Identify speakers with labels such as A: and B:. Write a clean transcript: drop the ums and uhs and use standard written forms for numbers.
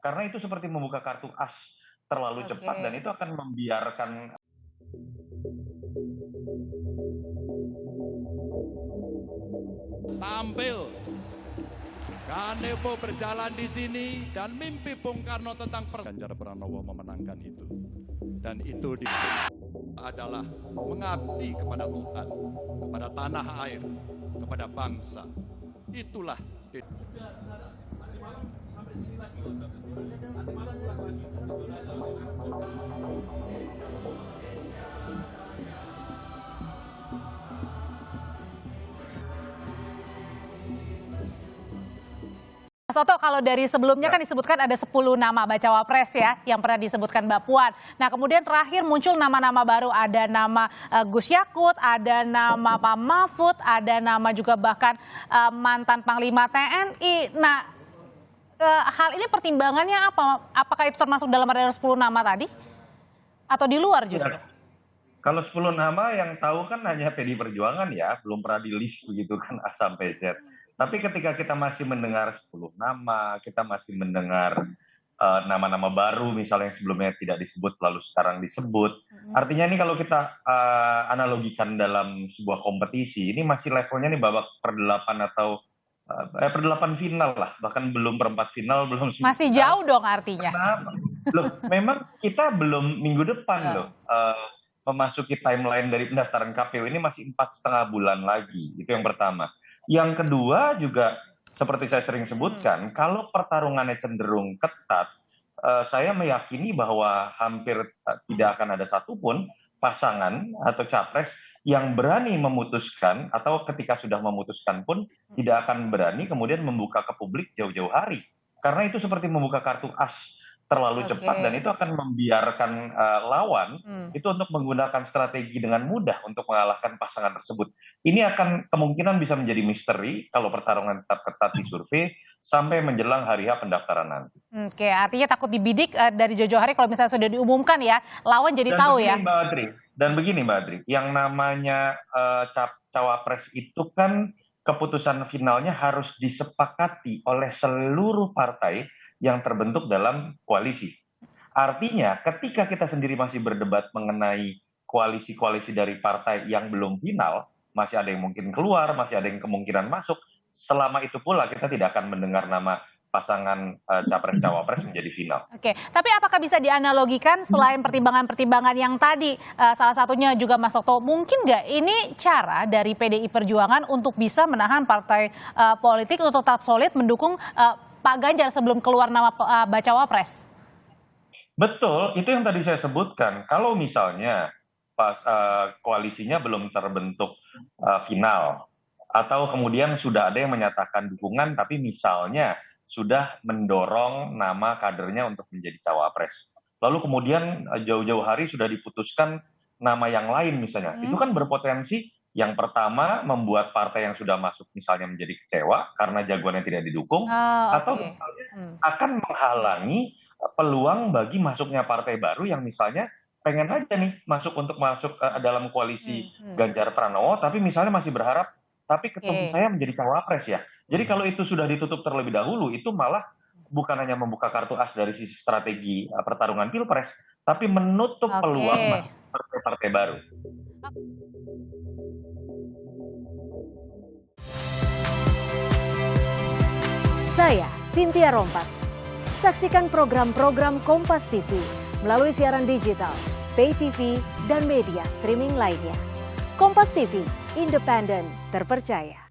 A: karena itu seperti membuka kartu as terlalu cepat dan
B: Oke.
A: itu akan membiarkan
C: tampil. Kanevo berjalan di sini dan mimpi Bung Karno tentang Ganjar Pranowo memenangkan itu. Dan itu adalah mengabdi kepada Tuhan, kepada tanah air, kepada bangsa. Itulah
B: Mas Oto, kalau dari sebelumnya kan disebutkan ada 10 nama bacawa pres ya yang pernah disebutkan Mbak Puan. Nah kemudian terakhir muncul nama-nama baru, ada nama Gus Yakut, ada nama Pak Mahfud, ada nama juga bahkan mantan Panglima TNI. Nah hal ini pertimbangannya apa? Apakah itu termasuk dalam radar 10 nama tadi? Atau di luar justru?
A: ya, kalau 10 nama yang tahu kan hanya PDI Perjuangan ya, belum pernah di list begitu kan A sampai Z. Tapi ketika kita masih mendengar 10 nama, kita masih mendengar nama-nama baru misalnya yang sebelumnya tidak disebut lalu sekarang disebut. Artinya ini kalau kita analogikan dalam sebuah kompetisi, ini masih levelnya nih babak perdelapan atau perdelapan final lah, bahkan belum perempat final, belum
B: Masih
A: semifinal.
B: jauh dong artinya.
A: Kenapa? Loh, memang kita belum minggu depan loh memasuki timeline dari pendaftaran KPU ini masih 4,5 bulan lagi. Itu yang pertama. Yang kedua juga seperti saya sering sebutkan, kalau pertarungannya cenderung ketat, saya meyakini bahwa hampir tidak akan ada satupun pasangan atau capres yang berani memutuskan atau ketika sudah memutuskan pun tidak akan berani kemudian membuka ke publik jauh-jauh hari. Karena itu seperti membuka kartu as terlalu cepat dan itu akan membiarkan lawan itu untuk menggunakan strategi dengan mudah untuk mengalahkan pasangan tersebut. Ini akan kemungkinan bisa menjadi misteri kalau pertarungan tetap ketat di survei sampai menjelang hari H pendaftaran nanti.
B: Oke, artinya takut dibidik dari jauh-jauh hari kalau misalnya sudah diumumkan ya, lawan jadi
A: Dan
B: tahu
A: begini,
B: ya.
A: Mbak Adri, dan begini Mbak Adri, yang namanya cawapres itu kan keputusan finalnya harus disepakati oleh seluruh partai yang terbentuk dalam koalisi. Artinya ketika kita sendiri masih berdebat mengenai koalisi-koalisi dari partai yang belum final, masih ada yang mungkin keluar, masih ada yang kemungkinan masuk, selama itu pula kita tidak akan mendengar nama pasangan capres-cawapres menjadi final.
B: Oke, tapi apakah bisa dianalogikan selain pertimbangan-pertimbangan yang tadi, salah satunya juga Mas Oto, mungkin nggak ini cara dari PDI Perjuangan untuk bisa menahan partai politik untuk tetap solid mendukung Pak Ganjar sebelum keluar nama bacawa pres?
A: Betul, itu yang tadi saya sebutkan. Kalau misalnya pas koalisinya belum terbentuk final, atau kemudian sudah ada yang menyatakan dukungan, tapi misalnya sudah mendorong nama kadernya untuk menjadi cawapres. Lalu kemudian jauh-jauh hari sudah diputuskan nama yang lain misalnya. Itu kan berpotensi yang pertama membuat partai yang sudah masuk misalnya menjadi kecewa karena jagoannya tidak didukung, atau misalnya akan menghalangi peluang bagi masuknya partai baru yang misalnya pengen aja nih masuk dalam koalisi Ganjar Pranowo, tapi misalnya masih berharap, tapi ketemu saya menjadi cawapres ya. Jadi kalau itu sudah ditutup terlebih dahulu, itu malah bukan hanya membuka kartu as dari sisi strategi pertarungan pilpres, tapi menutup peluang masuk partai-partai baru.
D: Saya Cynthia Rompas. Saksikan program-program Kompas TV melalui siaran digital, pay TV, dan media streaming lainnya. Kompas TV, independen, terpercaya.